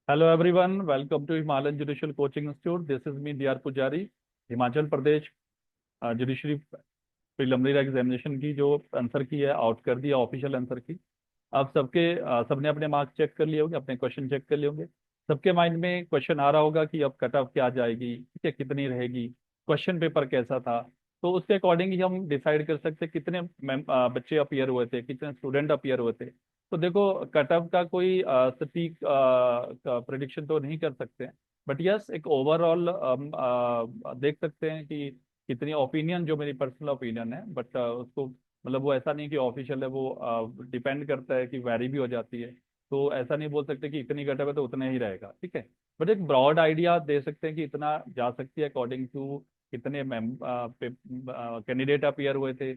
Hello everyone, welcome to Himalayan Judicial Coaching Institute. This is me, D.R. Pujari. Himachal Pradesh judiciary preliminary examination की जो answer की है out कर दिया ऑफिशियल आंसर की। अब सबने अपने मार्क्स चेक कर लिए होंगे, अपने क्वेश्चन चेक कर लिए होंगे। सबके माइंड में क्वेश्चन आ रहा होगा कि अब कट ऑफ क्या जाएगी, ठीक है, कितनी रहेगी, क्वेश्चन पेपर कैसा था। तो उसके अकॉर्डिंग ही हम डिसाइड कर सकते हैं कितने बच्चे अपीयर हुए थे, कितने स्टूडेंट अपीयर हुए थे। तो देखो, कट ऑफ का कोई सटीक प्रिडिक्शन तो नहीं कर सकते हैं, बट यस एक ओवरऑल देख सकते हैं कि कितनी ओपिनियन, जो मेरी पर्सनल ओपिनियन है, बट उसको मतलब वो ऐसा नहीं कि ऑफिशियल है, वो डिपेंड करता है कि वैरी भी हो जाती है। तो ऐसा नहीं बोल सकते कि इतनी घटा है तो उतना ही रहेगा, ठीक है। बट एक ब्रॉड आइडिया दे सकते हैं कि इतना जा सकती है अकॉर्डिंग टू कितने कैंडिडेट अपीयर हुए थे,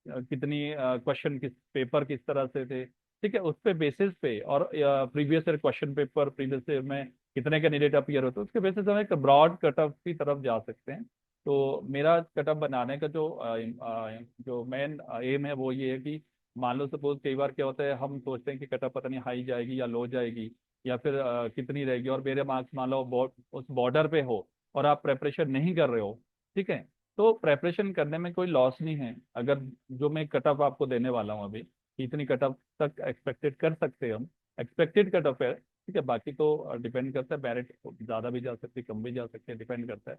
कितनी क्वेश्चन किस पेपर किस तरह से थे, ठीक है। उस पे बेसिस पे और previous year question paper previous year में कितने कैंडिडेट अपीयर होते हैं, उसके बेसिस हम एक ब्रॉड कट ऑफ की तरफ जा सकते हैं। तो मेरा कटअप बनाने का जो मेन एम है वो ये है कि मान लो सपोज कई बार क्या होता है, हम सोचते हैं कि कटअप पता नहीं हाई जाएगी या लो जाएगी, या फिर कितनी रहेगी, और मेरे मार्क्स मान लो उस बॉर्डर पे हो और आप प्रेपरेशन नहीं कर रहे हो, ठीक है। तो प्रेपरेशन करने में कोई लॉस नहीं है। अगर जो मैं कटअप आपको देने वाला हूँ अभी कि इतनी कटअप तक एक्सपेक्टेड कर सकते हैं हम, एक्सपेक्टेड कटअप है, ठीक है। बाकी तो डिपेंड करता है, मेरिट ज़्यादा भी जा सकती है, कम भी जा सकती है, डिपेंड करता है।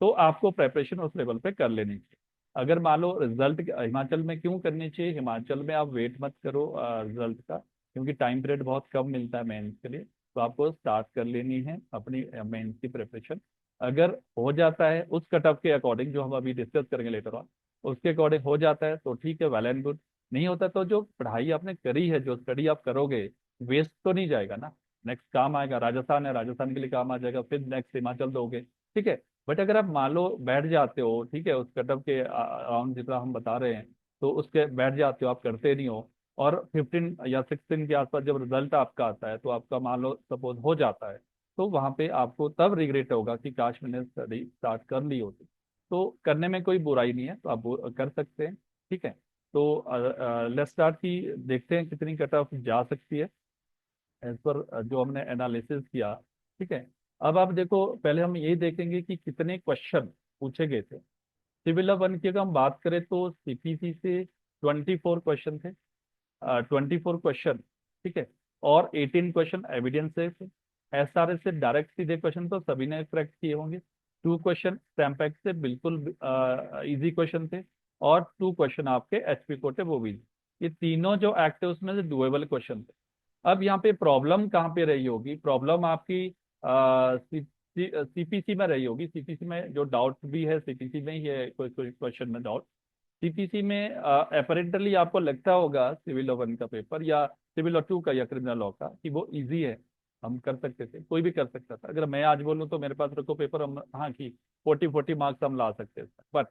तो आपको प्रेपरेशन उस लेवल पे कर लेनी चाहिए। अगर मान लो रिजल्ट हिमाचल में क्यों करनी चाहिए, हिमाचल में आप वेट मत करो रिजल्ट का, क्योंकि टाइम पीरियड बहुत कम मिलता है मेंस के लिए। तो आपको स्टार्ट कर लेनी है अपनी मेंस की प्रिपरेशन। अगर हो जाता है उस कट ऑफ के अकॉर्डिंग, जो हम अभी डिस्कस करेंगे लेटर ऑन, उसके अकॉर्डिंग हो जाता है तो ठीक है, वेल एंड गुड। नहीं होता तो जो पढ़ाई आपने करी है, जो स्टडी आप करोगे, वेस्ट तो नहीं जाएगा ना। नेक्स्ट काम आएगा, राजस्थान है, राजस्थान के लिए काम आ जाएगा, फिर नेक्स्ट हिमाचल दोगे, ठीक है। बट अगर आप मान लो बैठ जाते हो, ठीक है, उस कटअप के अराउंड जितना हम बता रहे हैं, तो उसके बैठ जाते हो, आप करते नहीं हो, और 15 या 16 के आसपास जब रिजल्ट आपका आता है, तो आपका मान लो सपोज हो जाता है, तो वहां पे आपको तब रिग्रेट होगा कि काश मैंने स्टडी स्टार्ट कर ली होती। तो करने में कोई बुराई नहीं है, तो आप वो कर सकते हैं, ठीक है। तो लेट्स स्टार्ट की देखते हैं कितनी कट ऑफ जा सकती है एज पर जो हमने एनालिसिस किया, ठीक है। अब आप देखो, पहले हम ये देखेंगे कि कितने क्वेश्चन पूछे गए थे। सिविल वन की अगर हम बात करें तो सीपीसी से 24 क्वेश्चन थे, 24 क्वेश्चन, ठीक है। और 18 क्वेश्चन एविडेंस से थे। एसआरएस से डायरेक्ट सीधे क्वेश्चन तो सभी ने करेक्ट किए होंगे। 2 क्वेश्चन स्टैम्पैक्ट से बिल्कुल इजी क्वेश्चन थे, और 2 क्वेश्चन आपके एचपी कोटे वो भी। ये तीनों जो एक्ट है उसमें से डुएबल क्वेश्चन थे। अब यहाँ पे प्रॉब्लम कहाँ पे रही होगी, प्रॉब्लम आपकी सीपीसी में रही होगी। सीपीसी में जो डाउट भी है, सीपीसी में ही है, कोई कोई क्वेश्चन में डाउट। सीपीसी में अपेरेंटली आपको लगता होगा सिविल लॉ वन का पेपर या सिविल लॉ टू का या क्रिमिनल लॉ का कि वो इजी है, हम कर सकते थे, कोई भी कर सकता था। अगर मैं आज बोलूँ तो मेरे पास रखो पेपर, हम हाँ की 40 मार्क्स हम ला सकते थे। बट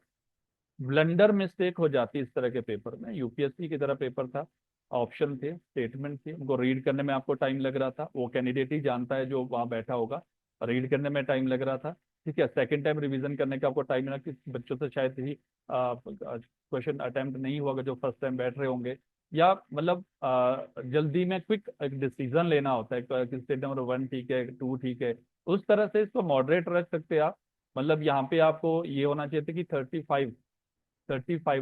ब्लंडर मिस्टेक हो जाती है इस तरह के पेपर में। यूपीएससी की तरह पेपर था, ऑप्शन थे, स्टेटमेंट थे, उनको रीड करने में आपको टाइम लग रहा था, वो कैंडिडेट ही जानता है जो वहाँ बैठा होगा। रीड करने में टाइम लग रहा था, ठीक है। सेकंड टाइम रिवीजन करने का आपको टाइम लगा, कि बच्चों से शायद ही क्वेश्चन अटेम्प्ट नहीं हुआ जो फर्स्ट टाइम बैठ रहे होंगे, या मतलब जल्दी में क्विक एक डिसीजन लेना होता है कि स्टेट नंबर 1 ठीक है, 2 ठीक है। उस तरह से इसको मॉडरेट रख सकते हैं आप। मतलब यहाँ पे आपको ये होना चाहिए था कि 35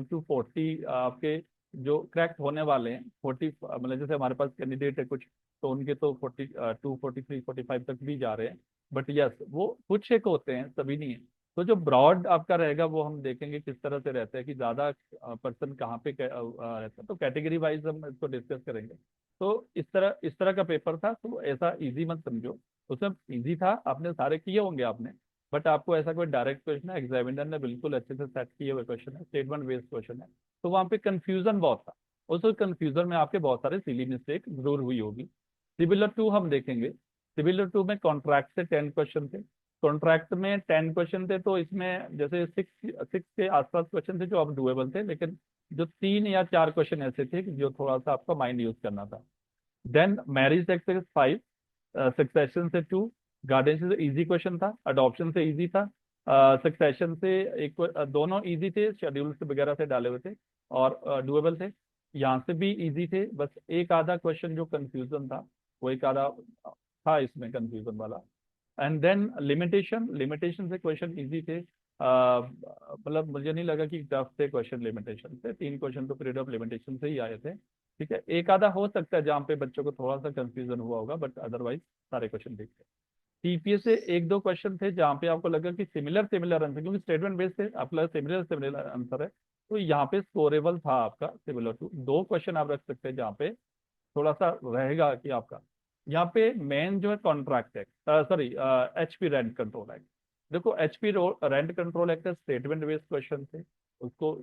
टू 40 आपके जो क्रैक्ट होने वाले हैं, 40 मतलब जैसे हमारे पास कैंडिडेट है कुछ, तो उनके तो 42 43 45 तक भी जा रहे हैं। बट यस वो कुछ एक होते हैं, सभी नहीं है। तो जो ब्रॉड आपका रहेगा वो हम देखेंगे किस तरह से रहता है, कि ज्यादा पर्सन कहाँ पे रहता है। तो कैटेगरी वाइज हम इसको डिस्कस करेंगे। तो इस तरह का पेपर था, तो ऐसा इजी मत समझो। उसमें इजी था, आपने सारे किए होंगे आपने, बट आपको ऐसा कोई डायरेक्ट क्वेश्चन है, एग्जामिनर ने बिल्कुल अच्छे से सेट किए हुए क्वेश्चन है, स्टेटमेंट बेस्ड क्वेश्चन है। तो वहाँ पे कंफ्यूजन बहुत था, उस कंफ्यूजन में आपके बहुत सारे सिली मिस्टेक जरूर हुई होगी। सिमिलर टू हम देखेंगे। सिमिलर टू में कॉन्ट्रैक्ट से 10 क्वेश्चन थे। कॉन्ट्रैक्ट में 10 क्वेश्चन थे, तो इसमें जैसे सिक्स सिक्स के आसपास क्वेश्चन थे जो अब डुएबल थे, लेकिन जो 3 या 4 क्वेश्चन ऐसे थे कि जो थोड़ा सा आपका माइंड यूज करना था। देन मैरिज एक्ट 5, सक्सेशन से 2, गार्डियनशिप से इजी क्वेश्चन था, अडॉप्शन से इजी था, सक्सेशन से एक दोनों इजी थे, शेड्यूल से वगैरह से डाले हुए थे और डुएबल थे। यहाँ से भी इजी थे, बस एक आधा क्वेश्चन जो कंफ्यूजन था, वो एक आधा था इसमें कंफ्यूजन वाला। एंड देन लिमिटेशन, लिमिटेशन से क्वेश्चन इजी थे। मतलब मुझे नहीं लगा कि टफ थे क्वेश्चन लिमिटेशन से, 3 क्वेश्चन तो पीरियड ऑफ लिमिटेशन से ही आए थे। ठीक है, एक आधा हो सकता है जहाँ पे बच्चों को थोड़ा सा कंफ्यूजन हुआ होगा, बट अदरवाइज सारे क्वेश्चन ठीक थे। टीपीएस से एक दो क्वेश्चन थे जहाँ पे आपको लगा कि सिमिलर सिमिलर आंसर, क्योंकि स्टेटमेंट बेस्ड थे, आपका सिमिलर सिमिलर आंसर है, तो यहाँ पे स्कोरेबल था आपका सिमिलर टू। 2 क्वेश्चन आप रख सकते हैं जहाँ पे थोड़ा सा रहेगा कि आपका, यहाँ पे मेन जो है contract act, sorry HP rent control act. देखो HP rent control act statement based question थे, उसको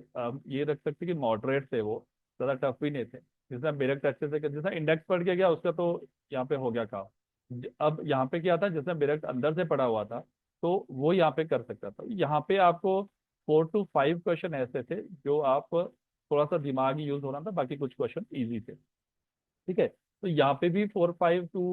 ये रख सकते कि मॉडरेट थे वो, ज्यादा टफ भी नहीं थे। जिसमें डायरेक्ट अच्छे से, जैसा इंडेक्स पढ़ के गया उसका तो यहाँ पे हो गया काम। अब यहाँ पे क्या था, जिसमें डायरेक्ट अंदर से पढ़ा हुआ था तो वो यहाँ पे कर सकता था। यहाँ पे आपको 4 to 5 क्वेश्चन ऐसे थे जो आप थोड़ा सा दिमाग यूज होना था, बाकी कुछ क्वेश्चन इजी थे। ठीक है, तो यहाँ पे भी 4 5 to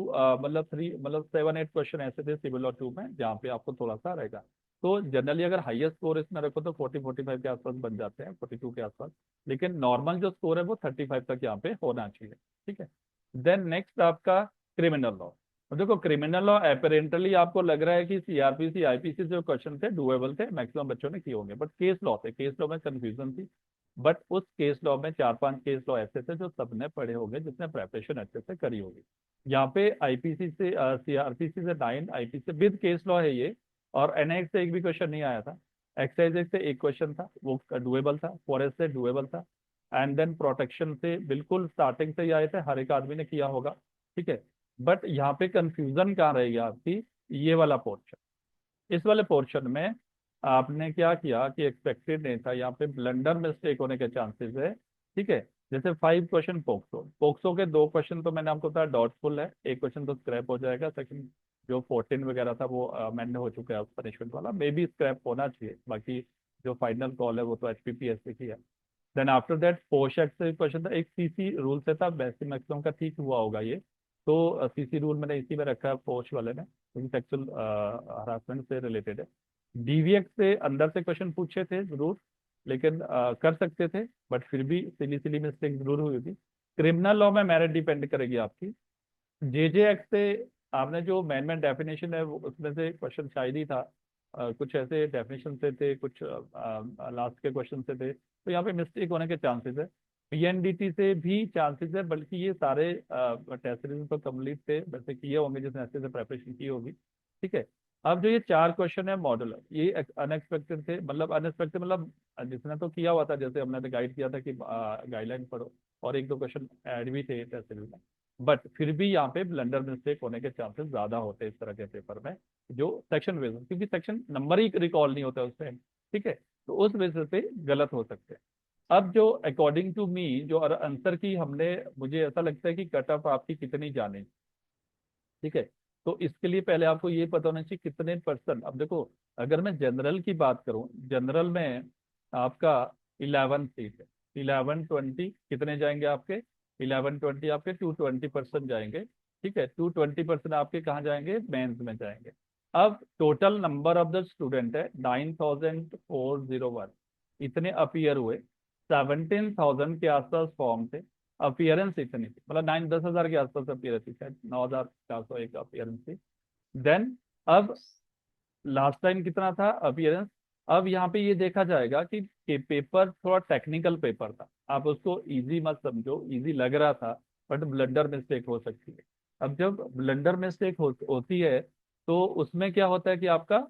मतलब 3 मतलब 7 8 क्वेश्चन ऐसे थे सिविल और टू में, जहाँ पे आपको थोड़ा सा रहेगा। तो जनरली अगर हाईएस्ट स्कोर इसमें रखो तो 40 45 के आसपास बन जाते हैं, 42 के आसपास। लेकिन नॉर्मल जो स्कोर है वो 35 तक यहाँ पे होना चाहिए। ठीक है, देन नेक्स्ट आपका क्रिमिनल लॉ। देखो क्रिमिनल लॉ अपेरेंटली आपको लग रहा है कि सीआरपीसी आईपीसी जो क्वेश्चन थे डुएबल थे, मैक्सिमम बच्चों ने किए होंगे, बट केस लॉ थे, केस लॉ में कंफ्यूजन थी। बट उस केस लॉ में 4 5 केस लॉ ऐसे थे जो सबने पढ़े होंगे, जिसने प्रेपरेशन अच्छे से करी होगी। यहाँ पे आईपीसी से सीआरपीसी से 9, आईपीसी से विद केस लॉ है ये, और एनआईएक्स से एक भी क्वेश्चन नहीं आया था। एक्साइज एक्ट से एक क्वेश्चन था, वो डुएबल था, फॉरेस्ट से डुएबल था। एंड देन प्रोटेक्शन से बिल्कुल स्टार्टिंग से ही आए थे, हर एक आदमी ने किया होगा। ठीक है, बट यहाँ पे कंफ्यूजन कहाँ रहेगी आपकी, ये वाला पोर्शन। इस वाले पोर्शन में आपने क्या किया कि एक्सपेक्टेड नहीं था, यहाँ पे ब्लंडर मिस्टेक होने के चांसेस है। ठीक है, जैसे 5 क्वेश्चन पोक्सो, पोक्सो के 2 क्वेश्चन तो मैंने आपको बताया डॉटफुल है, एक क्वेश्चन तो स्क्रैप हो जाएगा। सेकंड जो 14 वगैरह था वो अमेंड हो चुका है पनिशमेंट वाला, मे बी स्क्रैप होना चाहिए, बाकी जो फाइनल कॉल है वो तो एचपीपीएससी की है। देन आफ्टर दैट पोश एक्ट से क्वेश्चन था, एक सीसी रूल से था, वैसे मैक्सिमम का ठीक हुआ होगा ये। तो सीसी रूल मैंने इसी में रखा है पोश वाले में, क्योंकि सेक्सुअल हरासमेंट से रिलेटेड है। डीवीएक्स से अंदर से क्वेश्चन पूछे थे जरूर, लेकिन कर सकते थे, बट फिर भी सिली सिली मिस्टेक जरूर हुई थी। क्रिमिनल लॉ में मेरिट डिपेंड करेगी आपकी। जेजे एक्ट से आपने जो मेन मेन डेफिनेशन है उसमें से क्वेश्चन शायद ही था, कुछ ऐसे डेफिनेशन से थे, कुछ लास्ट के क्वेश्चन से थे, तो यहाँ पे मिस्टेक होने के चांसेस है। पीएनडीटी से भी चांसेस है, बल्कि ये सारे टेस्ट सीरीज तो कंप्लीट थे, वैसे किए होंगे जिसने अच्छे से प्रेपरेशन की होगी। ठीक है, अब जो ये 4 क्वेश्चन है मॉडल, ये अनएक्सपेक्टेड थे, मतलब अनएक्सपेक्टेड मतलब जिसने तो किया हुआ था, जैसे हमने तो गाइड किया था कि गाइडलाइन पढ़ो, और एक दो क्वेश्चन ऐड भी थे टेस्ट सीरीज में। बट फिर भी यहाँ पे ब्लंडर मिस्टेक होने के चांसेस ज्यादा होते हैं इस तरह के पेपर में, जो सेक्शन बेस, क्योंकि सेक्शन नंबर ही रिकॉल नहीं होता उसमें। ठीक है, तो उस बेसिस पे गलत हो सकते हैं। अब जो अकॉर्डिंग टू मी जो आंसर की हमने, मुझे ऐसा लगता है कि कट ऑफ आपकी कितनी जाने। ठीक है, तो इसके लिए पहले आपको ये पता होना चाहिए कितने परसेंट। अब देखो अगर मैं जनरल की बात करूं, जनरल में आपका 11 सीट है, 11 20 कितने जाएंगे आपके, 11 20 आपके 220% जाएंगे। ठीक है, 220% आपके कहाँ जाएंगे, मेंस में जाएंगे। अब total number of the student है 9401, इतने अपीयर हुए, 17,000 के आसपास फॉर्म थे, अपीयरेंस इतनी थी, मतलब 9 10 हजार के आसपास अपीयरेंस थी, शायद 9,401 अपीयरेंस थी। देन अब लास्ट टाइम कितना था अपीयरेंस। अब यहाँ पे ये देखा जाएगा कि पेपर थोड़ा टेक्निकल पेपर था, आप उसको इजी मत समझो, इजी लग रहा था, बट ब्लंडर मिस्टेक हो सकती है। अब जब ब्लंडर मिस्टेक होती है तो उसमें क्या होता है कि आपका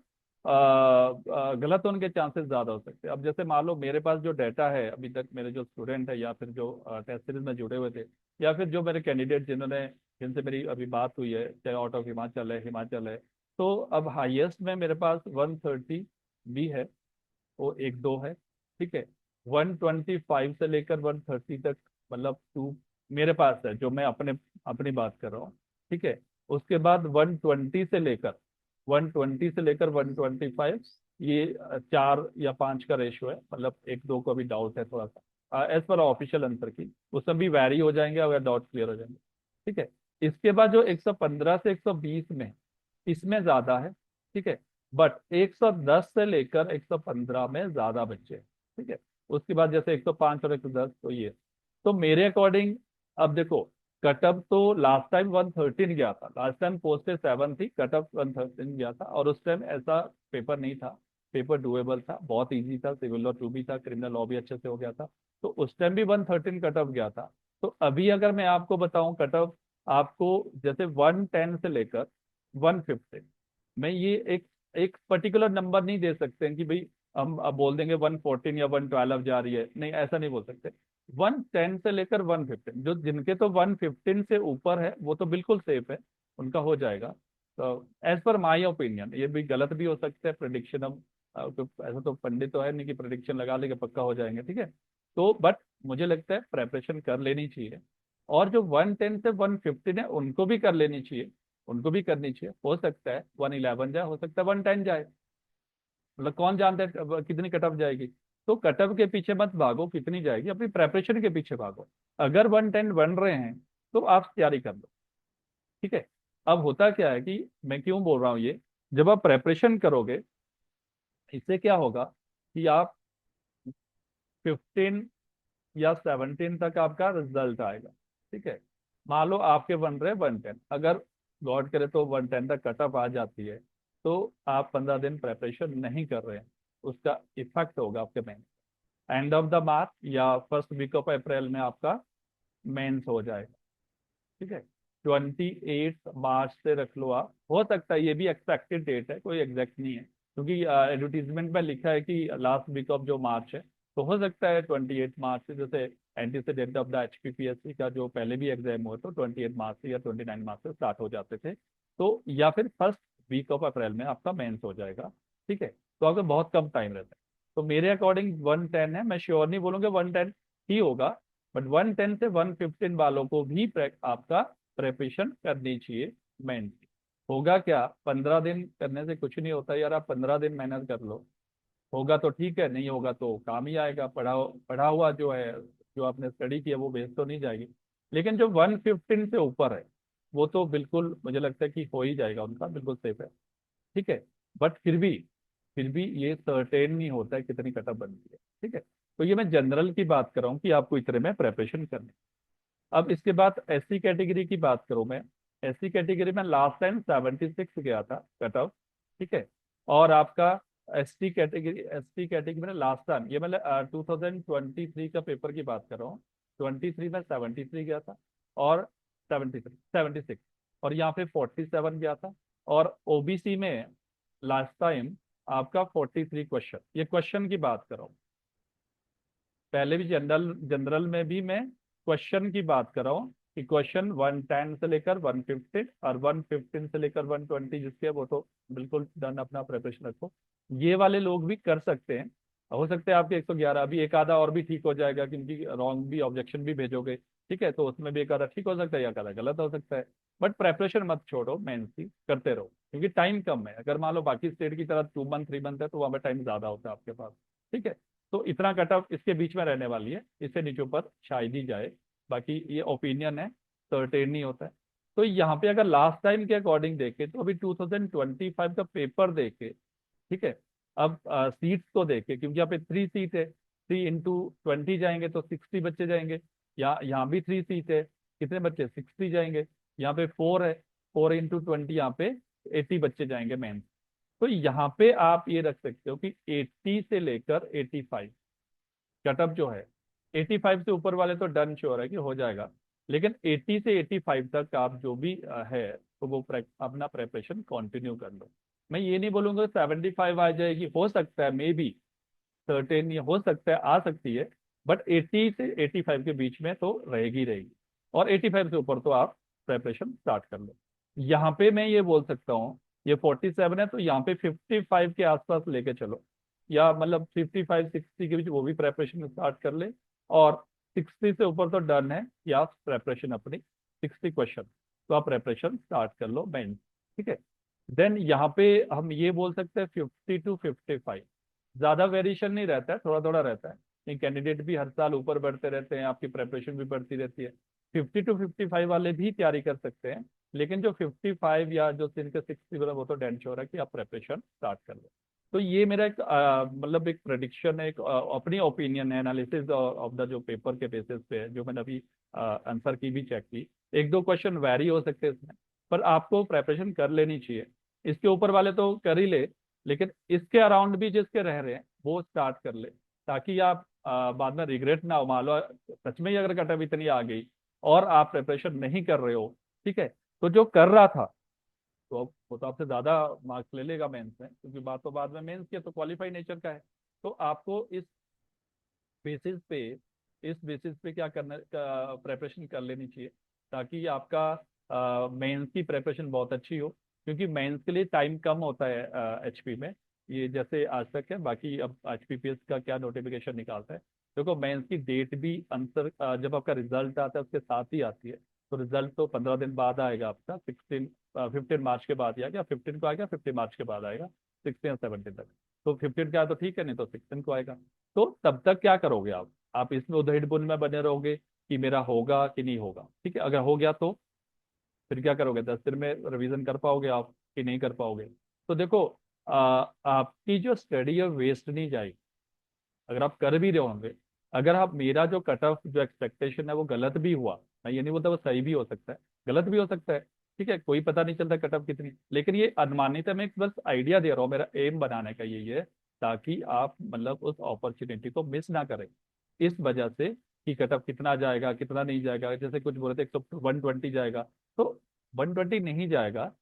गलत होने के चांसेस ज्यादा हो सकते हैं। अब जैसे मान लो मेरे पास जो डाटा है अभी तक, मेरे जो स्टूडेंट है या फिर जो टेस्ट सीरीज में जुड़े हुए थे, या फिर जो मेरे कैंडिडेट जिन्होंने, जिनसे मेरी अभी बात हुई है, चाहे आउट ऑफ हिमाचल है, तो अब हाईएस्ट में मेरे पास 130 भी है, वो एक दो है। ठीक है, 125 से लेकर 130 तक, मतलब टू मेरे पास है, जो मैं अपने अपनी बात कर रहा हूँ। ठीक है, उसके बाद 120 ये 4 या 5 का रेशियो है, मतलब एक दो को भी डाउट है थोड़ा सा, एज पर ऑफिशियल आंसर की, उसमें भी वैरी हो जाएंगे अगर डाउट क्लियर हो जाएंगे। ठीक है, इसके बाद जो 115 से 120 में, इसमें ज्यादा है। ठीक है, बट 110 से लेकर 115 में ज्यादा बच्चे हैं। ठीक है, उसके बाद जैसे 105 और 110, तो ये, तो मेरे अकॉर्डिंग अब देखो कट ऑफ तो लास्ट टाइम 113 गया था, लास्ट टाइम पोस्ट 7 थी, कट ऑफ 113 गया था, और उस टाइम ऐसा पेपर नहीं था, पेपर डुएबल था, बहुत इजी था, सिविल लॉ 2 भी था, क्रिमिनल लॉ भी अच्छे से हो गया था। तो उस टाइम भी 113 कट ऑफ गया था। तो अभी अगर मैं आपको बताऊं कट ऑफ, आपको जैसे 110 से लेकर 115, मैं ये एक एक पर्टिकुलर नंबर नहीं दे सकते हैं कि भाई हम अब बोल देंगे 114 या 112 जा रही है, नहीं ऐसा नहीं बोल सकते। 110 से लेकर 115, जो जिनके तो 115 से ऊपर है वो तो बिल्कुल सेफ है, उनका हो जाएगा। तो एज पर माई ओपिनियन, ये भी गलत भी हो सकता है प्रिडिक्शन। अब ऐसा तो पंडित तो है नहीं कि प्रिडिक्शन लगा लेके पक्का हो जाएंगे, ठीक है। तो बट मुझे लगता है प्रेपरेशन कर लेनी चाहिए, और जो 110 से 115 है उनको भी कर लेनी चाहिए, उनको भी करनी चाहिए। हो सकता है 111 जाए, हो सकता है 110 जाए, मतलब कौन जानता है कितनी कट ऑफ जाएगी। तो कट ऑफ के पीछे मत भागो कितनी जाएगी, अपनी प्रेपरेशन के पीछे भागो। अगर 110 बन रहे हैं तो आप तैयारी कर लो, ठीक है। अब होता क्या है कि मैं क्यों बोल रहा हूँ ये, जब आप प्रेपरेशन करोगे इससे क्या होगा कि आप 15 या 17 तक आपका रिजल्ट आएगा, ठीक है। मान लो आपके बन रहे 110, अगर गॉड करे तो 110 तक कट ऑफ आ जाती है, तो आप 15 दिन प्रेपरेशन नहीं कर रहे हैं, उसका इफेक्ट होगा आपके मेंस। एंड ऑफ द मार्च या फर्स्ट वीक ऑफ अप्रैल में आपका मेंस हो जाएगा, ठीक है। 28 मार्च से रख लो आप, हो सकता है ये भी एक्सपेक्टेड डेट है, कोई एग्जैक्ट नहीं है, क्योंकि एडवर्टीजमेंट में लिखा है कि लास्ट वीक ऑफ जो मार्च है, तो हो सकता है 28 मार्च से, जैसे एंटीसीडेंट ऑफ द HPPSC का जो पहले भी एग्जाम हुआ तो 28 मार्च से या 29 मार्च से स्टार्ट हो जाते थे, तो या फिर फर्स्ट वीक ऑफ अप्रैल में आपका मेंस हो जाएगा, ठीक है। तो आपको बहुत कम टाइम रहता है। तो मेरे अकॉर्डिंग 110 है, मैं श्योर नहीं बोलूंगा 110 ही होगा, बट 110 से 115 वालों को भी आपका प्रिपरेशन करनी चाहिए मेंस की। होगा क्या, 15 दिन करने से कुछ नहीं होता यार, आप 15 दिन मेहनत कर लो, होगा तो ठीक है, नहीं होगा तो काम ही आएगा। पढ़ा हुआ जो है, जो आपने स्टडी किया वो वेस्ट तो नहीं जाएगी। लेकिन जो 115 से ऊपर है वो तो बिल्कुल मुझे लगता है कि हो ही जाएगा, उनका बिल्कुल सेफ है, ठीक है। बट फिर भी ये सर्टेन नहीं होता है कितनी कटअप बनती है, ठीक है। तो ये मैं जनरल की बात कर रहा हूँ कि आपको इतने में प्रेपरेशन करनी। अब इसके बाद एससी कैटेगरी की बात करूं मैं, एससी कैटेगरी में लास्ट टाइम 76 गया था कट ऑफ, ठीक है। और आपका एसटी कैटेगरी में लास्ट टाइम, ये मतलब 2023 का पेपर की बात कर रहा हूँ, 23 में 73 गया था, और 76, और यहाँ पे 47 गया था। और ओबीसी में लास्ट टाइम आपका 43 क्वेश्चन, ये क्वेश्चन की बात कर रहा हूँ। पहले भी जनरल जनरल में भी मैं क्वेश्चन की बात कर रहा हूँ कि क्वेश्चन 110 से लेकर 115 और 115 से लेकर 120 जिसके, वो तो बिल्कुल डन, अपना प्रिपरेशन रखो। ये वाले लोग भी कर सकते हैं, हो सकता है आपके 111 अभी एक आधा और भी ठीक हो जाएगा, क्योंकि रॉन्ग भी ऑब्जेक्शन भी भेजोगे, ठीक है, तो उसमें भी एक आधा ठीक हो सकता है या एक आधा गलत हो सकता है। बट प्रेपरेशन मत छोड़ो, मेंस की करते रहो, क्योंकि टाइम कम है। अगर मान लो बाकी स्टेट की तरह 2 मंथ 3 मंथ है तो वहां पर टाइम ज्यादा होता है आपके पास, ठीक है। तो इतना कट ऑफ इसके बीच में रहने वाली है, इससे नीचे ऊपर शायद ही जाए, बाकी ये ओपिनियन है, सर्टेन नहीं होता है। तो यहाँ पे अगर लास्ट टाइम के अकॉर्डिंग देखे तो अभी 2025 का पेपर देखे, ठीक है। अब सीट्स को देखे, क्योंकि यहाँ पे 3 सीट है, 3 इंटू 20 जाएंगे तो 60 बच्चे जाएंगे। यहाँ भी 3 सीट है, कितने बच्चे, 60 जाएंगे। यहाँ पे 4 है, 4 इंटू 20 यहाँ पे 80 बच्चे जाएंगे मेन। तो यहाँ पे आप ये रख सकते हो कि 80 से लेकर 85 कटअप जो है, 85 से ऊपर वाले तो डन श्योर है कि हो जाएगा। लेकिन 80 से 85 तक आप जो भी है, तो वो अपना प्रेपरेशन कंटिन्यू कर लो। मैं ये नहीं बोलूंगा 75 आ जाएगी, हो सकता है मे बी, सर्टेन ये हो सकता है आ सकती है, बट 80 से 85 के बीच में तो रहेगी। और 85 से ऊपर तो आप प्रेपरेशन स्टार्ट कर लो। यहाँ पे मैं ये बोल सकता हूँ, ये 47 है तो यहाँ पे 55 के आसपास लेके चलो, या मतलब 55 60 के बीच वो भी प्रेपरेशन स्टार्ट कर ले। और 60 से ऊपर तो डन है कि आप प्रेपरेशन अपनी 60 क्वेश्चन, तो आप प्रेपरेशन स्टार्ट कर लो मेन, ठीक है। देन यहाँ पे हम ये बोल सकते हैं 50 to 55, ज्यादा वेरिएशन नहीं रहता है, थोड़ा थोड़ा रहता है, लेकिन कैंडिडेट भी हर साल ऊपर बढ़ते रहते हैं, आपकी प्रेपरेशन भी बढ़ती रहती है। 50 to 55 वाले भी तैयारी कर सकते हैं, लेकिन जो 55 या जो जिनके 60 वाला वो तो डेंट श्योर है कि आप प्रेपरेशन स्टार्ट कर लो। तो ये मेरा एक मतलब एक प्रडिक्शन है, एक अपनी ओपिनियन है, एनालिसिस ऑफ द जो पेपर के बेसिस पे है, जो मैंने अभी आंसर की भी चेक की, एक दो क्वेश्चन वैरी हो सकते हैं इसमें, पर आपको प्रेपरेशन कर लेनी चाहिए। इसके ऊपर वाले तो कर ही ले, लेकिन इसके अराउंड भी जिसके रह रहे हैं वो स्टार्ट कर ले, ताकि आप बाद में रिग्रेट ना हो। मान लो सच में ही अगर कटअप इतनी आ गई और आप प्रिपरेशन नहीं कर रहे हो, ठीक है, तो जो कर रहा था तो अब वो तो आपसे ज्यादा मार्क्स ले लेगा मेंस में, क्योंकि बात तो बाद में मेंस की है, तो क्वालिफाई नेचर का है। तो आपको इस बेसिस पे क्या करना, प्रेपरेशन कर लेनी चाहिए, ताकि आपका मेंस की प्रेपरेशन बहुत अच्छी हो। क्योंकि मेंस के लिए टाइम कम होता है एचपी में, ये जैसे आज तक है, बाकी अब एचपीपीएस का क्या नोटिफिकेशन निकालता है। देखो मेंस की डेट भी जब आपका रिजल्ट आता है उसके साथ ही आती है। तो रिजल्ट तो 15 दिन बाद आएगा आपका, 15 मार्च के बाद, या क्या 15 को आएगा, 15 मार्च के बाद आएगा, 16 या 17 तक। तो 15 का है तो ठीक है, नहीं तो 16 को आएगा। तो तब तक क्या करोगे आप इसमें उधेड़ बुन में बने रहोगे कि मेरा होगा कि नहीं होगा। ठीक है, अगर हो गया तो फिर क्या करोगे, 10 दिन में रिवीजन कर पाओगे आप कि नहीं कर पाओगे। तो देखो, आपकी जो स्टडी है वेस्ट नहीं जाएगी अगर आप कर भी रहे होंगे। अगर आप, मेरा जो कट ऑफ जो एक्सपेक्टेशन है वो गलत भी हुआ, मैं ये नहीं बोलता वो सही भी हो सकता है, गलत भी हो सकता है, ठीक है, कोई पता नहीं चलता कट ऑफ कितनी। लेकिन ये अनुमानित है, मैं एक बस आइडिया दे रहा हूँ, मेरा एम बनाने का यही है, ताकि आप मतलब उस अपॉर्चुनिटी को मिस ना करें। इस वजह से कि कट ऑफ कितना जाएगा कितना नहीं जाएगा, जैसे कुछ बोले थे 120 जाएगा, तो 120 नहीं जाएगा,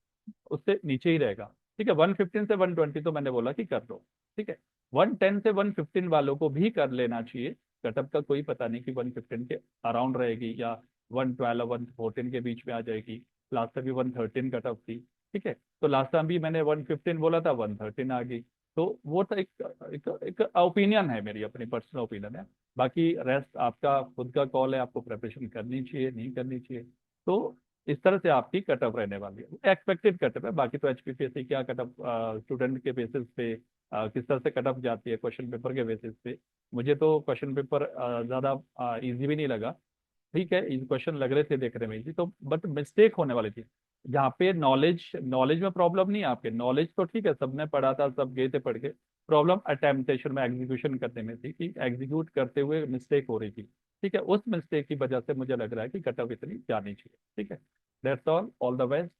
उससे नीचे ही रहेगा। ठीक है, 115 से 120 तो मैंने बोला कि कर लो। ठीक है, 110 से 115 वालों को भी कर लेना चाहिए। कटअप का कोई पता नहीं कि 115 के अराउंड रहेगी या 112 114 के बीच में आ जाएगी। लास्ट टाइम भी 113 कटअप थी। ठीक है, तो लास्ट टाइम भी मैंने 115 बोला था, 113 आ गई। तो वो तो एक ओपिनियन है, मेरी अपनी पर्सनल ओपिनियन है। बाकी रेस्ट आपका खुद का कॉल है, आपको प्रिपरेशन करनी चाहिए नहीं करनी चाहिए। तो इस तरह से आपकी कटअप रहने वाली है, एक्सपेक्टेड कटअप है। बाकी तो एचपीपीएससी क्या कटअप स्टूडेंट के बेसिस पे किस तरह से कटअप जाती है क्वेश्चन पेपर के बेसिस पे। मुझे तो क्वेश्चन पेपर ज़्यादा इजी भी नहीं लगा। ठीक है, इस क्वेश्चन लग रहे थे देखने में इजी, तो बट मिस्टेक होने वाली थी। जहाँ पे नॉलेज नॉलेज में प्रॉब्लम नहीं है, आपके नॉलेज तो ठीक है, सबने पढ़ा था, सब गए थे पढ़ के। प्रॉब्लम अटेम्पटेशन में, एग्जीक्यूशन करने में थी, कि एग्जीक्यूट करते हुए मिस्टेक हो रही थी। ठीक है, उस मिस्टेक की वजह से मुझे लग रहा है कि कट ऑफ इतनी जानी चाहिए। ठीक है, दैट्स ऑल द बेस्ट।